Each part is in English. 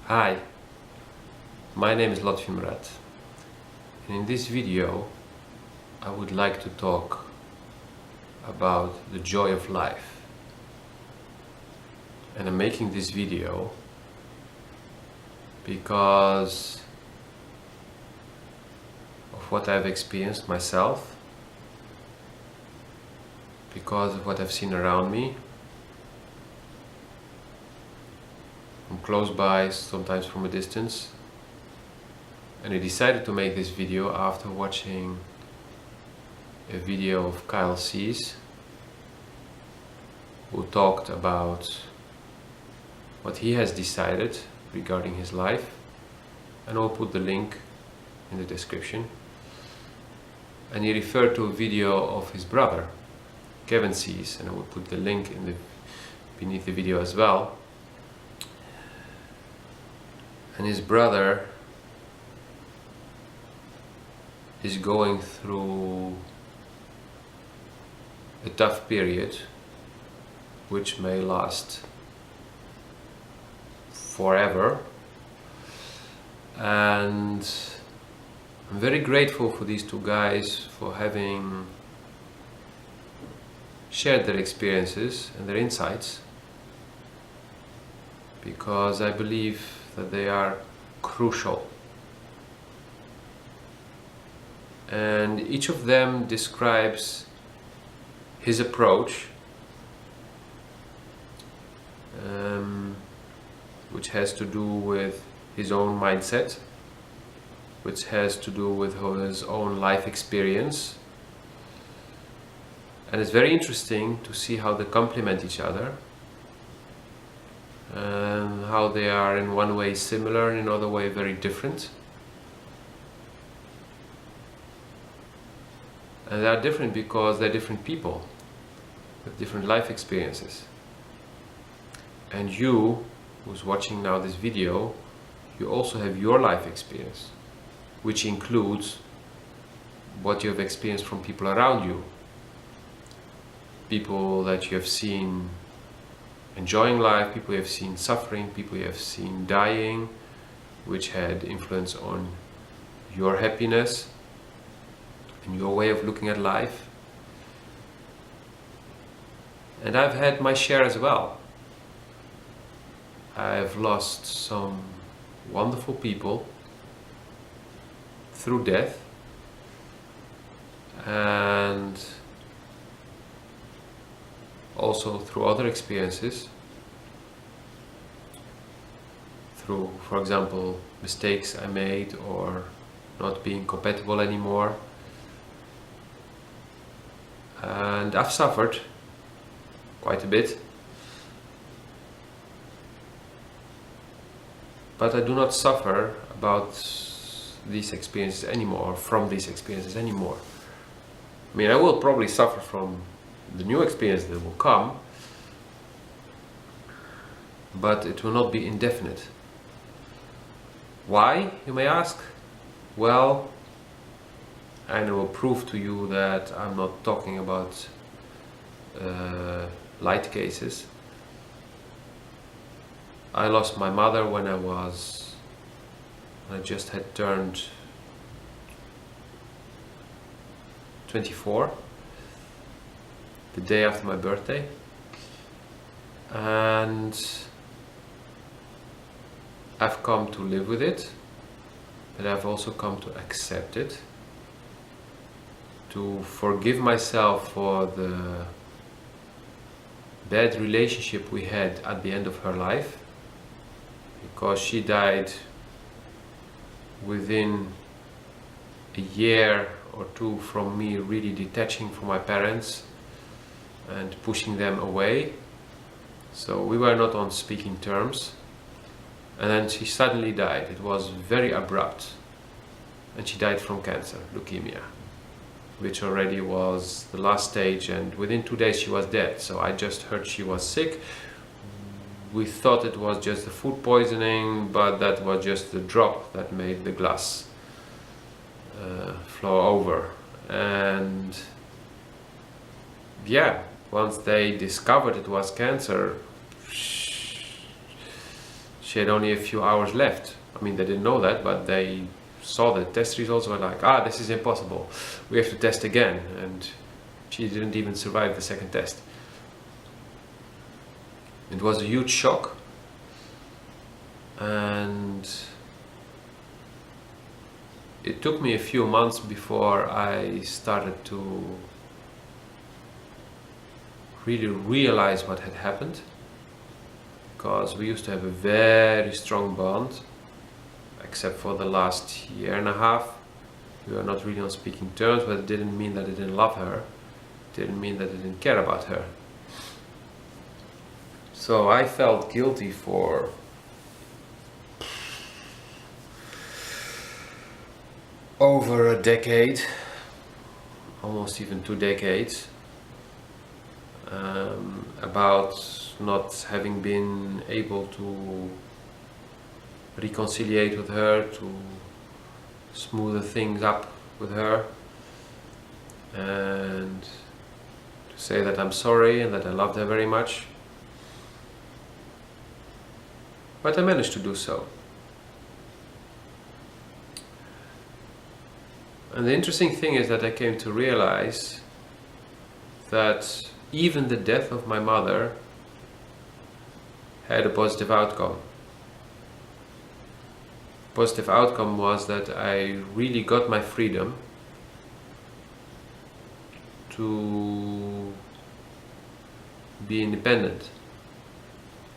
Hi, my name is Murat, and in this video I would like to talk about the joy of life. And I'm making this video because of what I've experienced myself, because of what I've seen around me, from close by, sometimes from a distance. And I decided to make this video after watching a video of Kyle Cease, who talked about what he has decided regarding his life, and I'll put the link in the description. And he referred to a video of his brother, Kevin Cease, and I will put the link beneath the video as well. And his brother is going through a tough period which may last forever, and I'm very grateful for these two guys for having shared their experiences and their insights, because I believe that they are crucial. And each of them describes his approach, which has to do with his own mindset, which has to do with his own life experience. And it's very interesting to see how they complement each other, and how they are in one way similar and in another way very different. And they are different because they're different people with different life experiences. And you, who's watching now this video, you also have your life experience, which includes what you have experienced from people around you. People that you have seen enjoying life, people you have seen suffering, people you have seen dying, which had influence on your happiness and your way of looking at life. And I've had my share as well. I've lost some wonderful people through death, and also through other experiences, through, for example, mistakes I made or not being compatible anymore. And I've suffered quite a bit, but I do not suffer about these experiences anymore, from these experiences anymore. I mean, I will probably suffer from the new experience that will come, but it will not be indefinite. Why, you may ask? Well, and I will prove to you that I'm not talking about light cases. I lost my mother when I just had turned 24, the day after my birthday, and I've come to live with it, but I've also come to accept it, to forgive myself for the bad relationship we had at the end of her life, because she died within a year or two from me really detaching from my parents and pushing them away. So we were not on speaking terms, and then she suddenly died. It was very abrupt, and she died from cancer, leukemia, which already was the last stage, and within 2 days she was dead. So I just heard she was sick. We thought it was just the food poisoning, but that was just the drop that made the glass flow over. And yeah, once they discovered it was cancer, she had only a few hours left. I mean, they didn't know that, but they saw the test results, were like, ah, this is impossible, we have to test again. And she didn't even survive the second test. It was a huge shock, and it took me a few months before I started to really realize what had happened, because we used to have a very strong bond, except for the last year and a half. We were not really on speaking terms, but it didn't mean that I didn't love her. It didn't mean that I didn't care about her. So I felt guilty for over a decade, almost even 2 decades, about not having been able to reconciliate with her, to smooth things up with her, and to say that I'm sorry and that I loved her very much. But I managed to do so. And the interesting thing is that I came to realize that even the death of my mother had a positive outcome. Positive outcome was that I really got my freedom to be independent.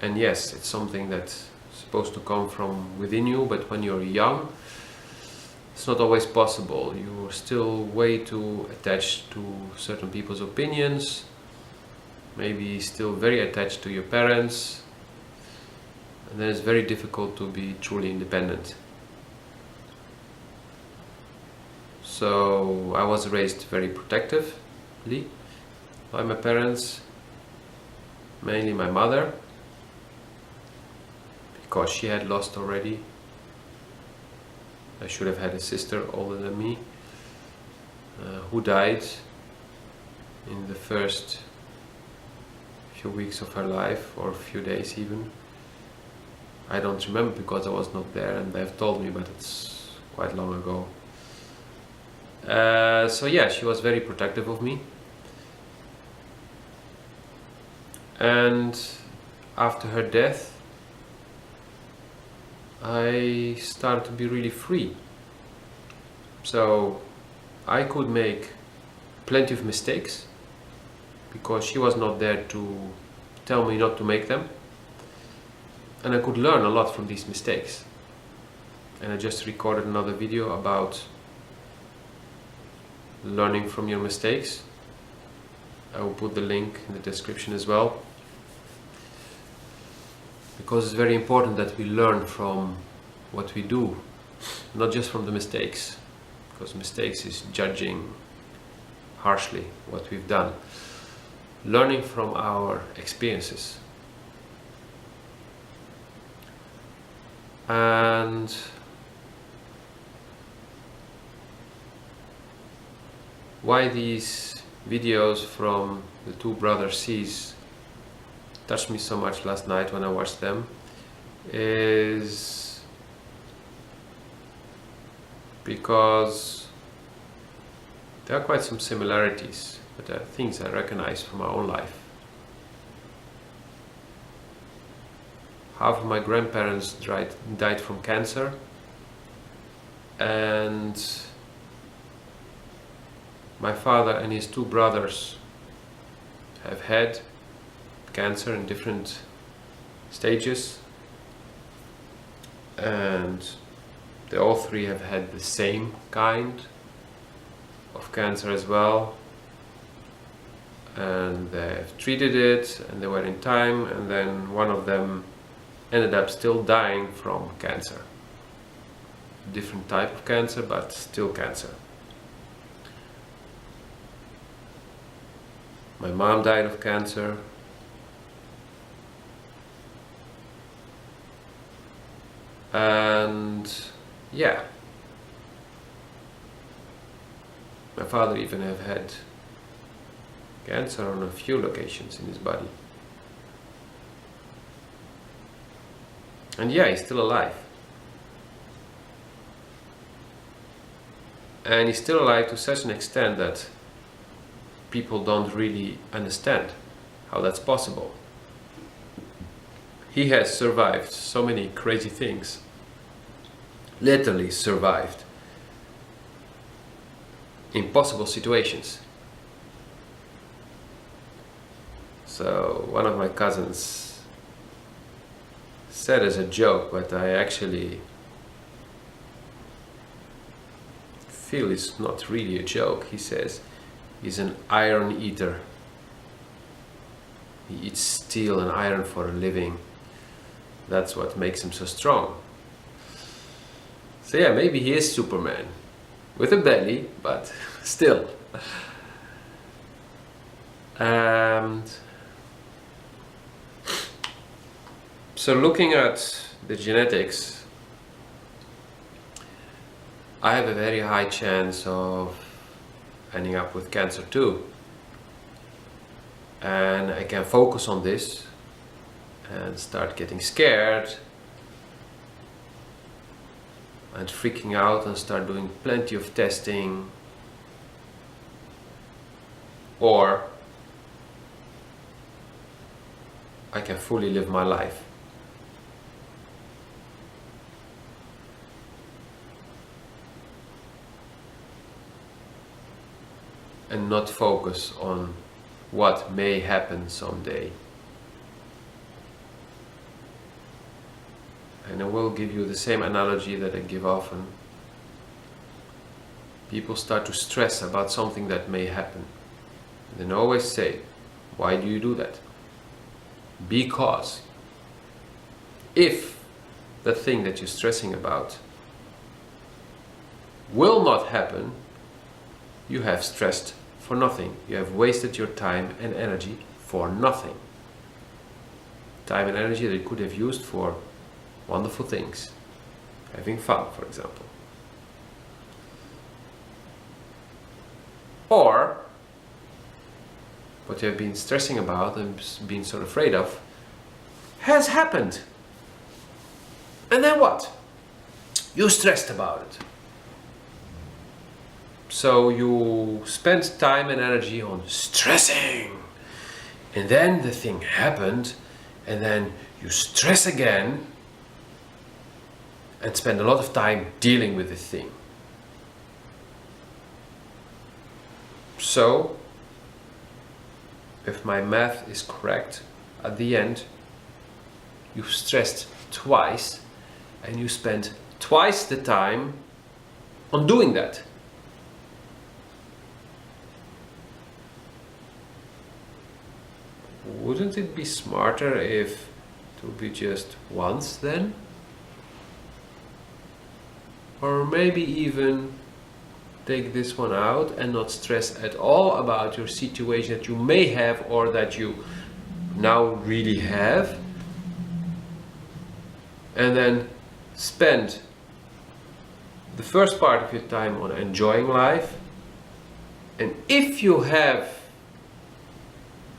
And yes, it's something that's supposed to come from within you, but when you're young, it's not always possible. You're still way too attached to certain people's opinions, maybe still very attached to your parents, and then it's very difficult to be truly independent. So I was raised very protectively by my parents, mainly my mother, because she had lost already. I should have had a sister older than me, who died in the first few weeks of her life, or a few days even. I don't remember because I was not there, and they've told me, but it's quite long ago. So yeah, she was very protective of me. And after her death, I started to be really free. So I could make plenty of mistakes because she was not there to tell me not to make them. And I could learn a lot from these mistakes. And I just recorded another video about learning from your mistakes. I will put the link in the description as well, because it's very important that we learn from what we do, not just from the mistakes, because mistakes is judging harshly what we've done. Learning from our experiences. And why these videos from the two brothers C's touched me so much last night when I watched them is because there are quite some similarities, but there are things I recognize from my own life. Half of my grandparents died from cancer, and my father and his two brothers have had cancer in different stages, and they all three have had the same kind of cancer as well, and they've treated it and they were in time, and then one of them ended up still dying from cancer. Different type of cancer, but still cancer. My mom died of cancer. And yeah, my father even have had cancer on a few locations in his body. And yeah, he's still alive. And he's still alive to such an extent that people don't really understand how that's possible. He has survived so many crazy things. Literally survived impossible situations. So one of my cousins said as a joke, but I actually feel it's not really a joke. He says he's an iron eater. He eats steel and iron for a living. That's what makes him so strong. So yeah, maybe he is Superman. With a belly, but still. And so looking at the genetics, I have a very high chance of ending up with cancer too. And I can focus on this and start getting scared and freaking out and start doing plenty of testing, or I can fully live my life. And not focus on what may happen someday. And I will give you the same analogy that I give often. People start to stress about something that may happen. And they always say, why do you do that? Because if the thing that you're stressing about will not happen, you have stressed for nothing. You have wasted your time and energy for nothing. Time and energy that you could have used for wonderful things. Having fun, for example. Or what you have been stressing about and been so afraid of has happened. And then what? You stressed about it. So you spent time and energy on stressing. And then the thing happened, and then you stress again and spend a lot of time dealing with the thing. So, if my math is correct, at the end, you've stressed twice and you spent twice the time on doing that. Wouldn't it be smarter if it would be just once then? Or maybe even take this one out and not stress at all about your situation that you may have or that you now really have, and then spend the first part of your time on enjoying life. And if you have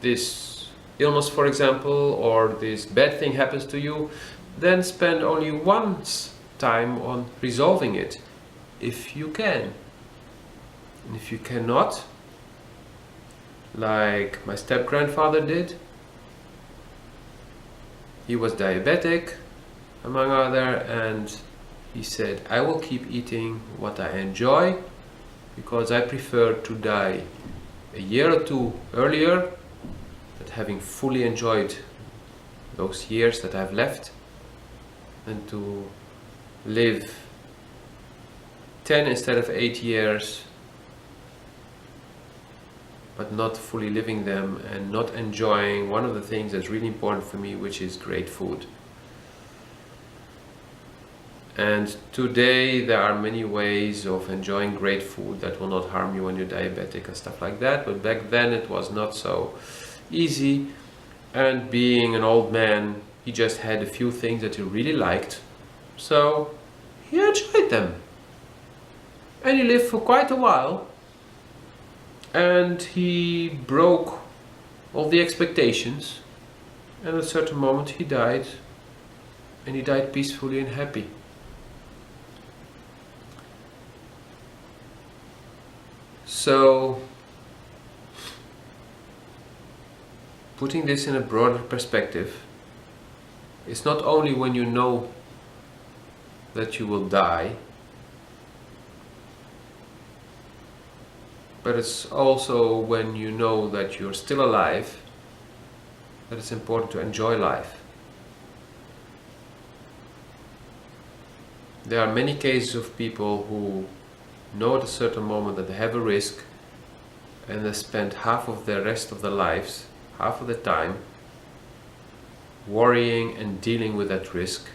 this illness, for example, or this bad thing happens to you, then spend only once time on resolving it, if you can. And if you cannot, like my step-grandfather did, he was diabetic, among other, and he said, I will keep eating what I enjoy because I prefer to die a year or two earlier, that having fully enjoyed those years that I've left, and to live 10 instead of 8 years, but not fully living them and not enjoying one of the things that's really important for me, which is great food. And today there are many ways of enjoying great food that will not harm you when you're diabetic and stuff like that, but back then it was not so easy. And being an old man, he just had a few things that he really liked, so he enjoyed them. And he lived for quite a while, and he broke all the expectations, and at a certain moment he died, and he died peacefully and happy. So, putting this in a broader perspective, it's not only when you know that you will die, but it's also when you know that you're still alive, that it's important to enjoy life. There are many cases of people who know at a certain moment that they have a risk, and they spend half of the rest of their lives, half of the time, worrying and dealing with that risk.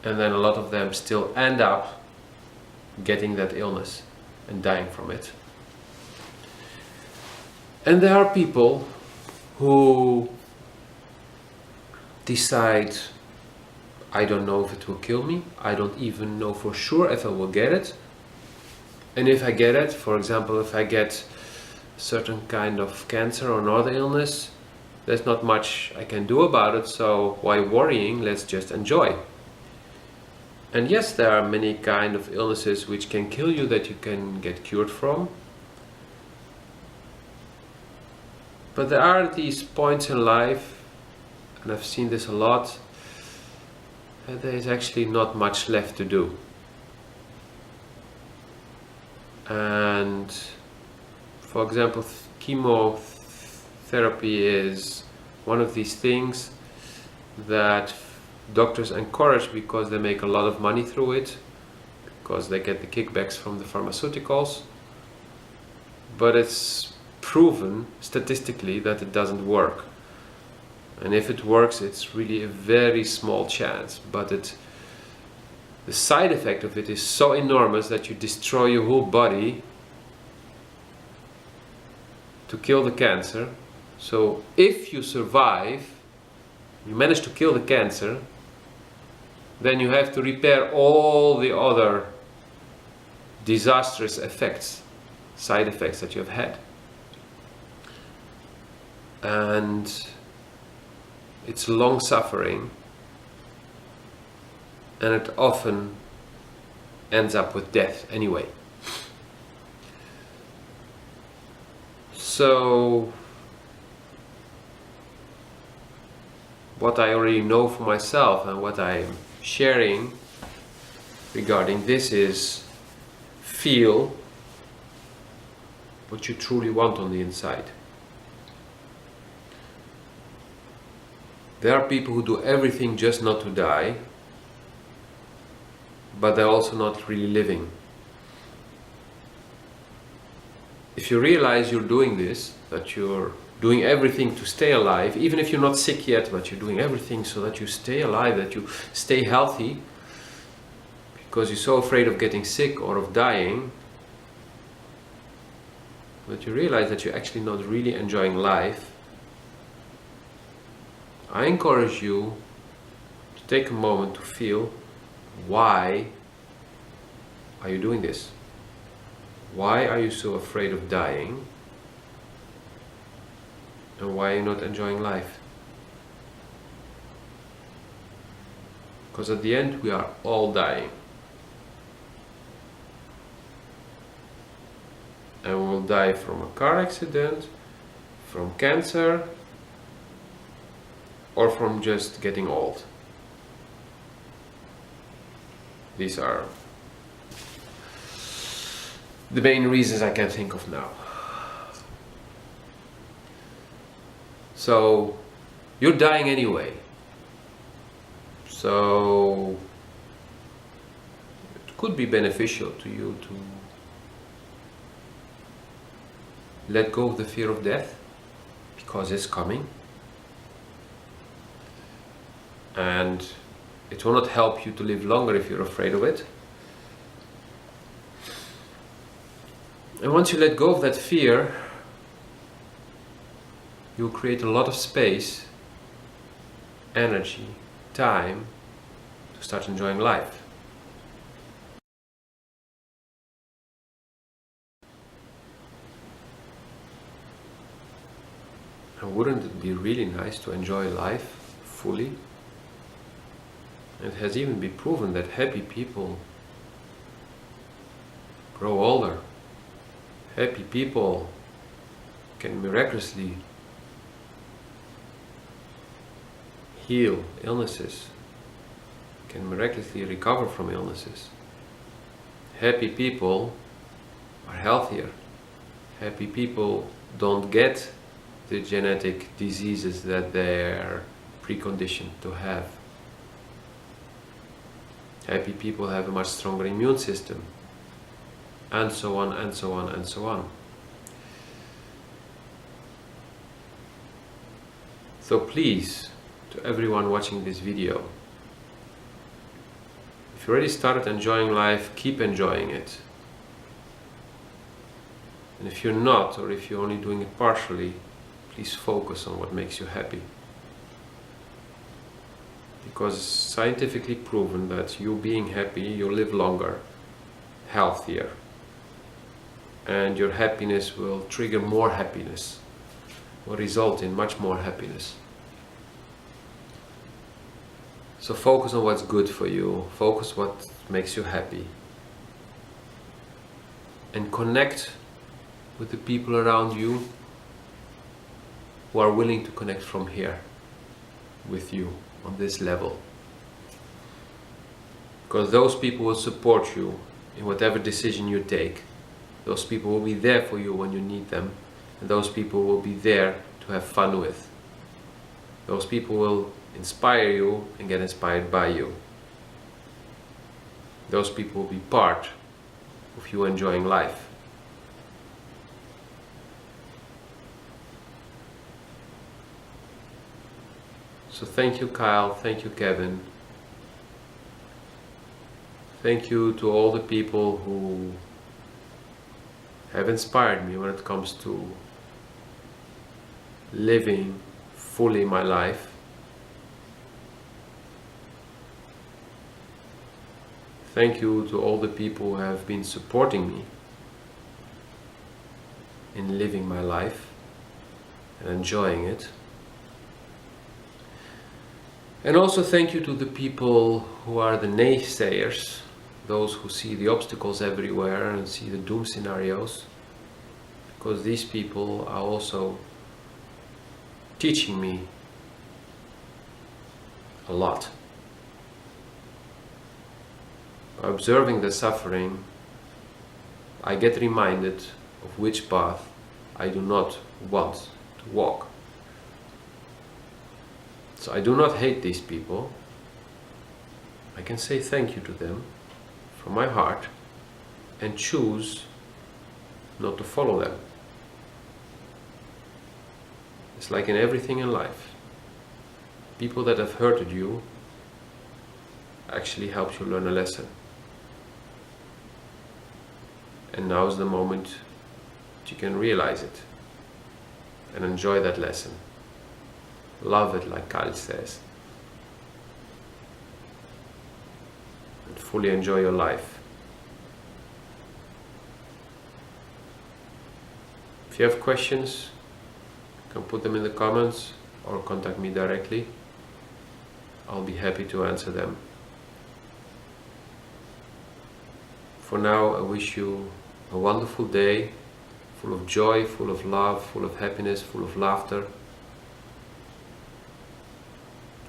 And then a lot of them still end up getting that illness and dying from it. And there are people who decide, I don't know if it will kill me, I don't even know for sure if I will get it. And if I get it, for example, if I get a certain kind of cancer or another illness, there's not much I can do about it, so why worrying? Let's just enjoy. And yes, there are many kind of illnesses which can kill you that you can get cured from. But there are these points in life, and I've seen this a lot, that there is actually not much left to do. And for example, chemotherapy is one of these things that doctors encourage because they make a lot of money through it, because they get the kickbacks from the pharmaceuticals. But it's proven statistically that it doesn't work. And if it works, it's really a very small chance. But the side effect of it is so enormous that you destroy your whole body to kill the cancer. So if you survive, you manage to kill the cancer, then you have to repair all the other disastrous effects, side effects that you have had. And it's long suffering, and it often ends up with death anyway. So what I already know for myself and what I'm sharing regarding this is, feel what you truly want on the inside. There are people who do everything just not to die, but they're also not really living. If you realize you're doing this, that you're doing everything to stay alive, even if you're not sick yet, but you're doing everything so that you stay alive, that you stay healthy, because you're so afraid of getting sick or of dying, that you realize that you're actually not really enjoying life, I encourage you to take a moment to feel, why are you doing this? Why are you so afraid of dying? And why are you not enjoying life? Because at the end we are all dying. And we will die from a car accident, from cancer, or from just getting old. These are the main reasons I can think of now. So you're dying anyway. So it could be beneficial to you to let go of the fear of death, because it's coming. And it will not help you to live longer if you're afraid of it. And once you let go of that fear, you'll create a lot of space, energy, time to start enjoying life. And wouldn't it be really nice to enjoy life fully. It has even been proven that happy people grow older. Happy people can miraculously heal illnesses, can miraculously recover from illnesses. Happy people are healthier. Happy people don't get the genetic diseases that they're preconditioned to have. Happy people have a much stronger immune system, and so on, and so on, and so on. So please, to everyone watching this video, if you already started enjoying life, keep enjoying it. And if you're not, or if you're only doing it partially, please focus on what makes you happy. Because it's scientifically proven that you being happy, you live longer, healthier, and your happiness will trigger more happiness, will result in much more happiness. So focus on what's good for you, focus what makes you happy, and connect with the people around you who are willing to connect from here with you on this level. Because those people will support you in whatever decision you take. Those people will be there for you when you need them, and those people will be there to have fun with. Those people will inspire you and get inspired by you. Those people will be part of you enjoying life. So thank you, Kyle, thank you, Kevin. Thank you to all the people who have inspired me when it comes to living fully my life. Thank you to all the people who have been supporting me in living my life and enjoying it. And also thank you to the people who are the naysayers, those who see the obstacles everywhere and see the doom scenarios, because these people are also teaching me a lot. By observing the suffering, I get reminded of which path I do not want to walk. So I do not hate these people. I can say thank you to them from my heart and choose not to follow them. It's like in everything in life. People that have hurted you actually help you learn a lesson. And now is the moment that you can realize it and enjoy that lesson. Love it, like Kyle says. And fully enjoy your life. If you have questions, you can put them in the comments or contact me directly. I'll be happy to answer them. For now, I wish you a wonderful day, full of joy, full of love, full of happiness, full of laughter,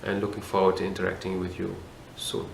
and looking forward to interacting with you soon.